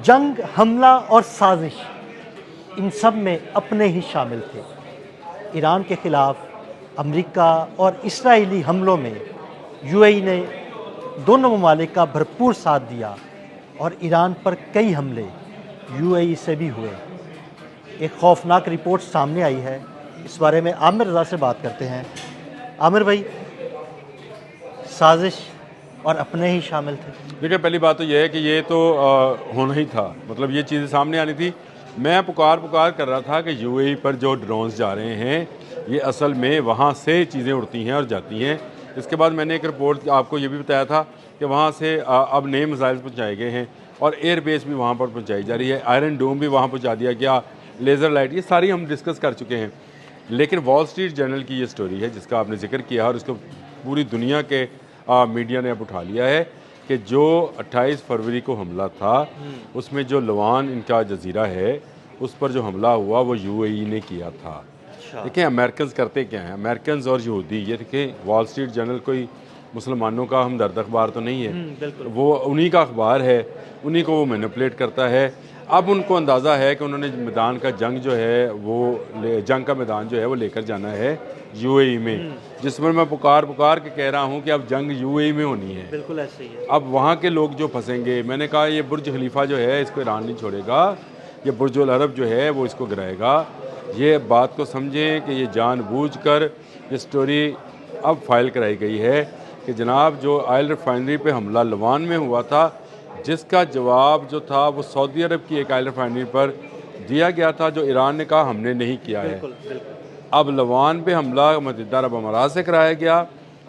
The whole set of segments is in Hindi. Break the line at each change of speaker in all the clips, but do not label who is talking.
जंग, हमला और साजिश, इन सब में अपने ही शामिल थे। ईरान के ख़िलाफ़ अमेरिका और इसराइली हमलों में यूएई ने दोनों ममालिक का भरपूर साथ दिया और ईरान पर कई हमले यूएई से भी हुए। एक खौफनाक रिपोर्ट सामने आई है, इस बारे में आमिर रज़ा से बात करते हैं। आमिर भाई, साजिश और अपने ही शामिल थे।
देखिए, पहली बात तो यह है कि ये तो होना ही था, मतलब ये चीज़ें सामने आनी थी। मैं पुकार कर रहा था कि यूएई पर जो ड्रोन्स जा रहे हैं ये असल में वहाँ से चीज़ें उड़ती हैं और जाती हैं। इसके बाद मैंने एक रिपोर्ट आपको ये भी बताया था कि वहाँ से अब नए मिसाइल पहुँचाए गए हैं और एयर बेस भी वहाँ पर पहुँचाई जा रही है। आयरन डोम भी वहाँ पहुँचा दिया गया, लेज़र लाइट, ये सारी हम डिस्कस कर चुके हैं। लेकिन वॉल स्ट्रीट जर्नल की ये स्टोरी है जिसका आपने जिक्र किया और इसको पूरी दुनिया के मीडिया ने अब उठा लिया है कि जो 28 फरवरी को हमला था उसमें जो लवान इनका जजीरा है उस पर जो हमला हुआ वो यूएई ने किया था। देखिए, अमेरिकन करते क्या हैं, अमेरिकन और यहूदी, ये देखें वॉल स्ट्रीट जर्नल कोई मुसलमानों का हमदर्द अखबार तो नहीं है, वो उन्हीं का अखबार है, उन्हीं को वो मैनिपुलेट करता है। अब उनको अंदाज़ा है कि उन्होंने मैदान का जंग जो है वो जंग का मैदान जो है वो लेकर जाना है यूएई में, जिसमें मैं पुकार के कह रहा हूँ कि अब जंग यूएई में होनी है।
बिल्कुल ऐसे ही है।
अब वहाँ के लोग जो फंसेंगे, मैंने कहा ये बुर्ज खलीफा जो है इसको ईरान नहीं छोड़ेगा, ये बुर्ज अल अरब जो है वो इसको गिराएगा। ये बात को समझें कि ये जानबूझकर ये स्टोरी अब फाइल कराई गई है कि जनाब जो ऑयल रिफाइनरी पे हमला लवान में हुआ था, जिसका जवाब जो था वो सऊदी अरब की एक ऑयल रिफाइनरी पर दिया गया था, जो ईरान ने कहा हमने नहीं किया है। अब लवान पे हमला मुत्तहिदा अरब अमारात से कराया गया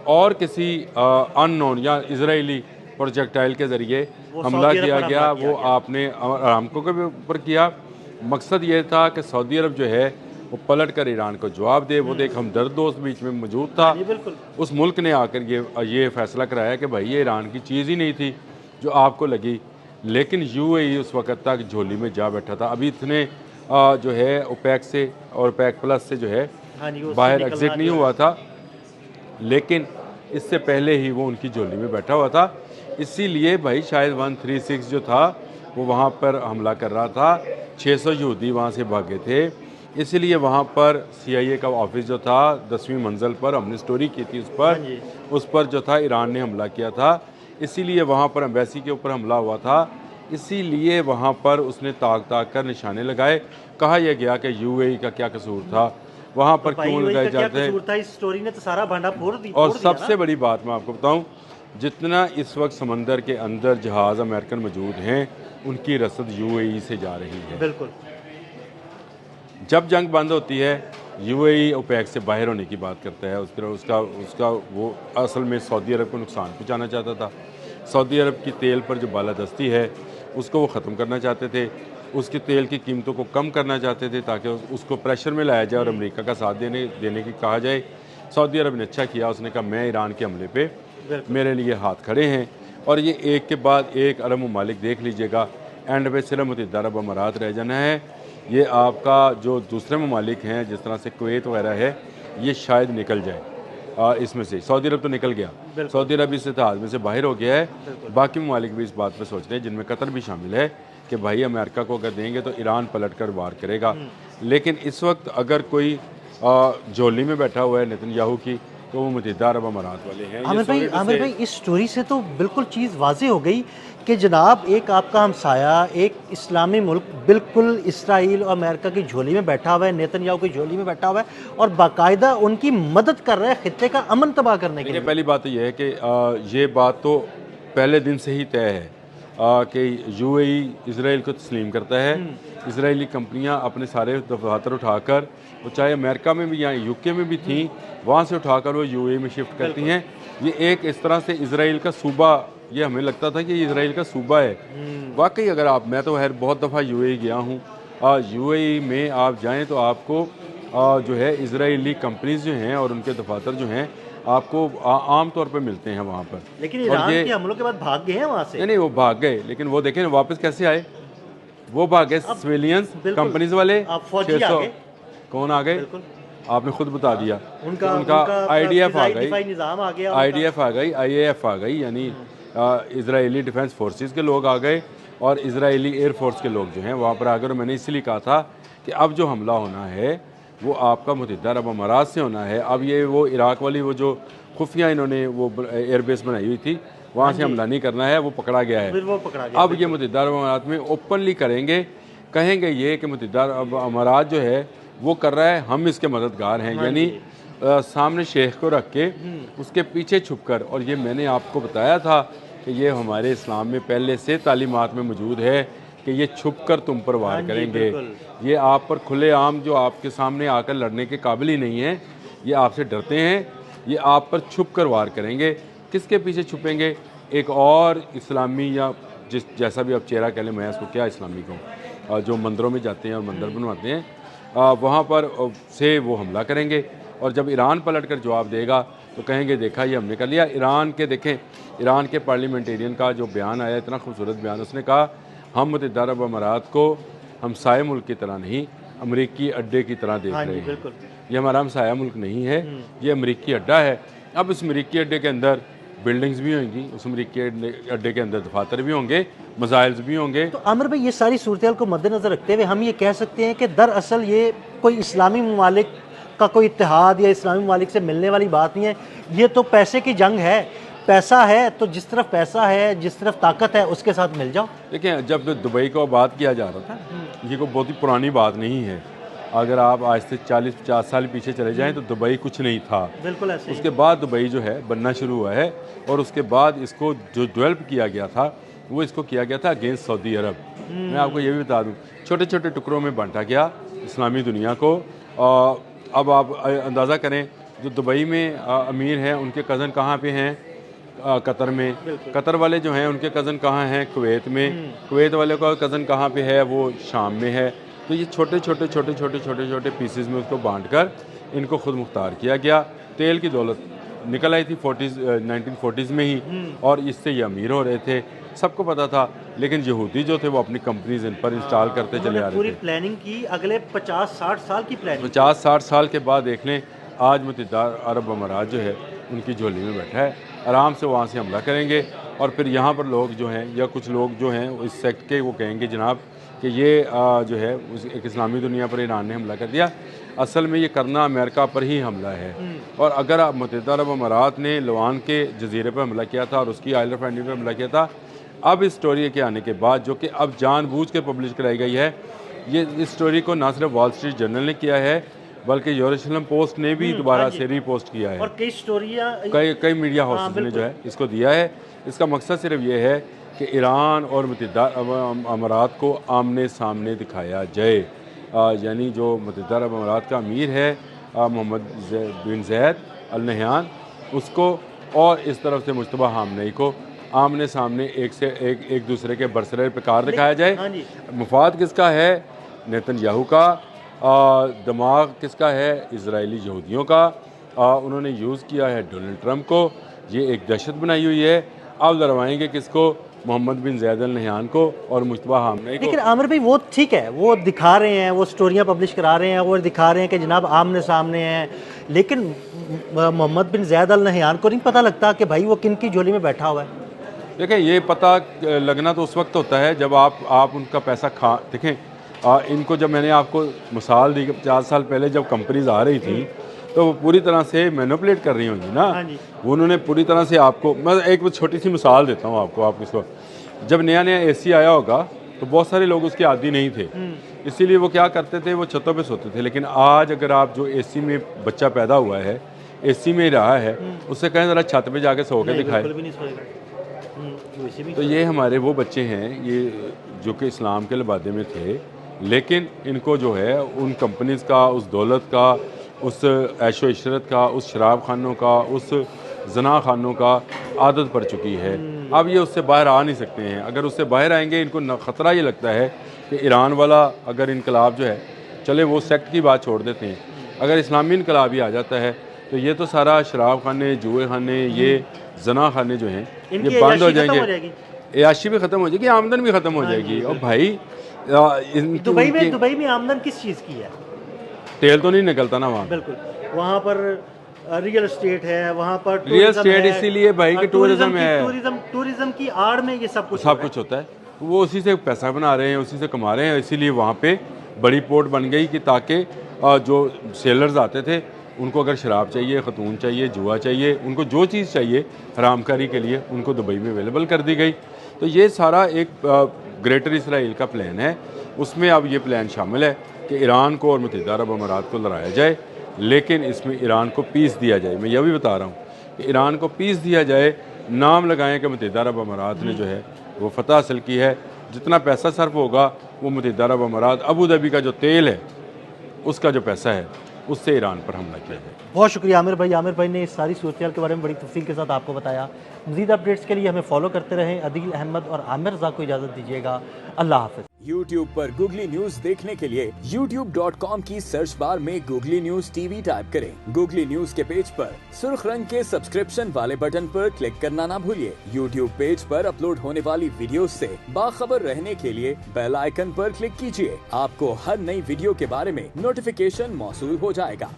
और किसी अननोन या इजरायली प्रोजेक्टाइल के ज़रिए हमला किया गया, वो आपने अरामको के ऊपर किया। मकसद ये था कि सऊदी अरब जो है वो पलट कर ईरान को जवाब दे। वो देख हमदर्द दोस्त बीच में मौजूद था, उस मुल्क ने आकर ये फैसला कराया कि भाई ये ईरान की चीज़ ही नहीं थी जो आपको लगी। लेकिन यूएई उस वक़्त तक झोली में जा बैठा था। अभी इतने जो है ओपेक से और ओपेक प्लस से जो है बाहर एग्जिट नहीं हुआ था, लेकिन इससे पहले ही वो उनकी झोली में बैठा हुआ था। इसीलिए भाई शायद 136 जो था वो वहाँ पर हमला कर रहा था, 600 यहूदी वहाँ से भागे थे। इसीलिए वहाँ पर CIA का ऑफिस जो था 10वीं मंजिल पर, हमने स्टोरी की थी उस पर जो था ईरान ने हमला किया था। इसीलिए वहाँ पर एम्बेसी के ऊपर हमला हुआ था। इसीलिए वहाँ पर उसने ताक कर निशाने लगाए। कहा यह गया कि यूएई का क्या कसूर था, वहाँ पर क्यों लगाए जाते हैं।
इस स्टोरी ने तो सारा भांडा फोड़ दिया।
और सबसे बड़ी बात मैं आपको बताऊं, जितना इस वक्त समंदर के अंदर जहाज़ अमेरिकन मौजूद हैं उनकी रसद यूएई से जा रही है।
बिल्कुल।
जब जंग बंद होती है यूएई ओपेक से बाहर होने की बात करता है। उसका वो असल में सऊदी अरब को नुकसान पहुंचाना चाहता था। सऊदी अरब की तेल पर जो बालादस्ती है उसको वो ख़त्म करना चाहते थे, उसकी तेल की कीमतों को कम करना चाहते थे ताकि उसको प्रेशर में लाया जाए और अमेरिका का साथ देने की कहा जाए। सऊदी अरब ने अच्छा किया, उसने कहा मैं ईरान के हमले पे मेरे लिए हाथ खड़े हैं। और ये एक के बाद एक अरब ममालिक देख लीजिएगा, एंड पे सिर्फ मुत्तहिदा अरब अमारात रह जाना है। ये आपका जो दूसरे ममालिक हैं जिस तरह से कुवैत वगैरह है, ये शायद निकल जाए इसमें से। सऊदी अरब तो निकल गया, सऊदी अरब इस इत्तेहाद में से बाहर हो गया है। बाकी ममालिक भी इस बात पर सोच रहे हैं, जिनमें कतर भी शामिल है, कि भाई अमेरिका को अगर देंगे तो ईरान पलट कर वार करेगा। लेकिन इस वक्त अगर कोई झोली में बैठा हुआ है नेतन्याहू की, तो वो मुत्तहिदा अरब अमारात वाले हैं।
आमिर भाई, इस स्टोरी से तो बिल्कुल चीज़ वाज़ेह हो गई कि जनाब एक आपका हमसाया, एक इस्लामी मुल्क बिल्कुल इसराइल और अमेरिका की झोली में बैठा हुआ है, नेतन्याहू की झोली में बैठा हुआ है और बाकायदा उनकी मदद कर रहा है खित्ते का अमन तबाह करने के लिए।
पहली बात तो यह है कि ये बात तो पहले दिन से ही तय है कि यूएई इसराइल को तस्लीम करता है। इसराइली कंपनियां अपने सारे दफातर उठाकर, वो चाहे अमेरिका में भी या यूके में भी थी, वहाँ से उठाकर वो यूएई में शिफ्ट करती हैं। ये एक इस तरह से इसराइल का सूबा, ये हमें लगता था कि ये इसराइल का सूबा है। वाकई अगर आप, मैं तो खैर बहुत दफ़ा यूएई गया हूँ, यूएई में आप जाएँ तो आपको जो है इसराइली कंपनीज जो हैं और उनके दफातर जो हैं आपको आम तौर पर मिलते हैं वहाँ पर।
लेकिन ईरान के हमलों के बाद भाग गए हैं वहाँ से।
नहीं, वो भाग गए, लेकिन वो देखें वापस कैसे आए। वो भाग गए सिविलियंस कंपनीज वाले। 600 कौन आ गए आपने खुद बता दिया। उनका IDF आ गई, IDF आ गई, IAF आ गई, यानी इजरायली डिफेंस फोर्सेस के लोग आ गए और इजरायली एयरफोर्स के लोग जो हैं वहाँ पर आकर, मैंने इसलिए कहा था कि अब जो हमला होना है वो आपका मुत्तहिदा अरब अमारात से होना है। अब ये वो इराक वाली वो जो खुफिया इन्होंने वो एयरबेस बनाई हुई थी वहाँ से हमला नहीं करना है, वो पकड़ा गया है।
फिर वो पकड़ा गया।
अब ये मुत्तहिदा अरब अमारात में ओपनली करेंगे, कहेंगे ये कि मुत्तहिदा अरब अमारात जो है वो कर रहा है, हम इसके मददगार हैं, यानी सामने शेख को रख के उसके पीछे छुपकर। और ये मैंने आपको बताया था कि ये हमारे इस्लाम में पहले से तालीमात में मौजूद है कि ये छुप कर तुम पर वार करेंगे। ये आप पर खुले आम जो आपके सामने आकर लड़ने के काबिल ही नहीं है, ये आपसे डरते हैं, ये आप पर छुप कर वार करेंगे। किसके पीछे छुपेंगे? एक और इस्लामी या जैसा भी आप चेहरा कह लें, मैं इसको क्या इस्लामी कहूँ, जो मंदिरों में जाते हैं और मंदिर बनवाते हैं, वहाँ पर से वो हमला करेंगे। और जब ईरान पलट कर जवाब देगा तो कहेंगे देखा ये हमने कर लिया। ईरान के देखें, ईरान के पार्लियामेंटेरियन का जो बयान आया, इतना खूबसूरत बयान, उसने कहा हम मुत्तहिदा अरब अमारात को हमसाये मुल्क की तरह नहीं, अमरीकी अड्डे की तरह देख रहे हैं। ये हमारा हमसाया मुल्क नहीं है, ये अमरीकी अड्डा है। अब इस अमरीकी अड्डे के अंदर बिल्डिंग्स भी होंगी, उस अमरीकी अड्डे के अंदर दफातर भी होंगे, मज़ाइल्स भी होंगे।
तो आमिर भाई, ये सारी सूरत को मद्देनज़र रखते हुए हम ये कह सकते हैं कि दरअसल ये कोई इस्लामी ममालिक का कोई इत्तेहाद या इस्लामी ममालिक से मिलने वाली बात नहीं है, ये तो पैसे की जंग है। पैसा है तो जिस तरफ पैसा है, जिस तरफ ताकत है, उसके साथ मिल जाओ।
देखिए, जब दुबई को बात किया जा रहा था, ये कोई बहुत ही पुरानी बात नहीं है। अगर आप आज से 40-50 साल पीछे चले जाएं तो दुबई कुछ नहीं था।
बिल्कुल ऐसे।
उसके बाद दुबई जो है बनना शुरू हुआ है, और उसके बाद इसको जो डेवलप किया गया था वो इसको किया गया था अगेंस्ट सऊदी अरब। मैं आपको ये भी बता दूं, छोटे छोटे टुकड़ों में बांटा गया इस्लामी दुनिया को। अब आप अंदाज़ा करें, जो दुबई में अमीर हैं उनके कज़न कहाँ पे हैं? कतर में। कतर वाले जो हैं उनके कज़न कहाँ हैं? कुवैत में। कुवैत वाले का कज़न कहाँ पे है? वो शाम में है। तो ये छोटे छोटे पीसेस में उसको बांट कर इनको खुद मुख्तार किया गया। तेल की दौलत निकल आई थी 1940s में ही, और इससे ये अमीर हो रहे थे, सबको पता था। लेकिन यहूदी जो थे वो अपनी कंपनीज इन पर इंस्टॉल करते चले आ रहे थे।
पूरी प्लानिंग की, अगले 50-60 साल की प्लानिंग।
50-60 साल के बाद देख लें, आज मुत्तहिदा अरब अमारात जो है उनकी झोली में बैठा है, आराम से वहाँ से हमला करेंगे। और फिर यहाँ पर लोग जो हैं या कुछ लोग जो हैं इस सेक्ट के, वो कहेंगे जनाब कि ये जो है एक इस्लामी दुनिया पर ईरान ने हमला कर दिया। असल में ये करना अमेरिका पर ही हमला है। और अगर मुत्तहिदा अरब अमारात ने लवान के जजीरे पर हमला किया था और उसकी आइल ऑफ एंडी पर हमला किया था, अब इस स्टोरी के आने के बाद, जो कि अब जानबूझ के पब्लिश कराई गई है, ये इस स्टोरी को ना सिर्फ वॉल स्ट्रीट जर्नल ने किया है बल्कि यरूशलेम पोस्ट ने भी दोबारा से रीपोस्ट किया है,
और कई स्टोरियाँ
कई मीडिया हाउसेस ने जो है इसको दिया है। इसका मकसद सिर्फ ये है कि ईरान और मुत्तहिदा अरब अमारात को आमने सामने दिखाया जाए। यानी जो मुत्तहिदा अरब अमारात का अमीर है मोहम्मद बिन ज़ैद अल नहयान, उसको और इस तरफ से मुश्तबा हामनई को आमने सामने एक दूसरे के बरसरे पिकार दिखाया जाए। मुफाद किसका है? नेतन्याहू का। दिमाग किसका है? इजरायली यहूदियों का। उन्होंने यूज़ किया है डोनाल्ड ट्रंप को। ये एक दहशत बनाई हुई है। अब लड़वाएंगे किसको? मोहम्मद बिन ज़ैद अल नहयान को और मुश्तबा हामनई को।
लेकिन आमिर भाई, वो ठीक है, वो दिखा रहे हैं, वो स्टोरियाँ पब्लिश करा रहे हैं, वो दिखा रहे हैं कि जनाब आमने सामने हैं, लेकिन मोहम्मद बिन ज़ैद अल नहयान को नहीं पता लगता कि भाई वो किन की झोली में बैठा हुआ है।
देखें, ये पता लगना तो उस वक्त होता है जब आप उनका पैसा देखें, इनको जब मैंने आपको मिसाल दी कि 50 साल पहले जब कंपनीज आ रही थी तो वो पूरी तरह से मैनिपुलेट कर रही होंगी ना। वो उन्होंने पूरी तरह से आपको, मैं एक छोटी सी मिसाल देता हूँ आपको। आप इसको, जब नया एसी आया होगा तो बहुत सारे लोग उसके आदी नहीं थे, इसीलिए वो क्या करते थे, वो छतों पे सोते थे। लेकिन आज अगर आप जो एसी में बच्चा पैदा हुआ है, एसी में रहा है, उससे कहें ज़रा छत पे जाके सो के दिखाए, तो ये हमारे वो बच्चे हैं ये जो कि इस्लाम के लबादे में थे, लेकिन इनको जो है उन कंपनीज का, उस दौलत का, उस ऐशो इशरत का, उस शराब खानों का, उस जना खानों का आदत पड़ चुकी है। अब ये उससे बाहर आ नहीं सकते हैं। अगर उससे बाहर आएंगे, इनको ख़तरा ये लगता है कि ईरान वाला अगर इनकलाब जो है, चले वो सेक्ट की बात छोड़ देते हैं, अगर इस्लामी इनकलाब ही आ जाता है तो ये तो सारा शराब खाने, जुए खाने, ये जना खाने जो हैं ये बंद हो जाएंगे, याशी भी ख़त्म हो जाएगी, आमदन भी ख़त्म हो जाएगी। और भाई
दुबई में आमदन किस चीज़ की है?
तेल तो नहीं निकलता ना वहाँ।
बिल्कुल, वहाँ पर रियल एस्टेट है, वहाँ पर
रियल एस्टेट इसीलिए भाई कि टूरिज्म है,
टूरिज्म की आड़ में ये सब कुछ
होता है। तो वो उसी से पैसा बना रहे हैं, उसी से कमा रहे हैं। इसीलिए वहाँ पे बड़ी पोर्ट बन गई कि ताकि जो सेलर्स आते थे उनको अगर शराब चाहिए, खतून चाहिए, जुआ चाहिए, उनको जो चीज़ चाहिए हरामकारी के लिए, उनको दुबई में अवेलेबल कर दी गई। तो ये सारा एक ग्रेटर इसराइल का प्लान है। उसमें अब ये प्लान शामिल है कि ईरान को और मुत्तहिदा अरब अमारात को लड़ाया जाए, लेकिन इसमें ईरान को पीस दिया जाए। मैं यह भी बता रहा हूँ कि ईरान को पीस दिया जाए, नाम लगाएं कि मुत्तहिदा अरब अमारात ने जो है वो फतह हासिल की है। जितना पैसा सर्फ होगा वो मुत्तहिदा अरब अमारात, अबू धाबी का जो तेल है उसका जो पैसा है उससे ईरान पर हमला किया जाए।
बहुत शुक्रिया आमिर भाई। आमिर भाई ने इस सारी सूरत के बारे में बड़ी तफसील के साथ आपको बताया। मज़ीद अपडेट्स के लिए हमें फॉलो करते रहें। अदील अहमद और आमिर रज़ा को इजाज़त दीजिएगा। अल्लाह हाफ़िज़।
YouTube पर गूगली न्यूज देखने के लिए youtube.com की सर्च बार में गूगली न्यूज टीवी टाइप करें। गूगली न्यूज के पेज पर सुर्ख रंग के सब्सक्रिप्शन वाले बटन पर क्लिक करना ना भूलिए। YouTube पेज पर अपलोड होने वाली वीडियोस से बाखबर रहने के लिए बेल आइकन पर क्लिक कीजिए। आपको हर नई वीडियो के बारे में नोटिफिकेशन मौसूल हो जाएगा।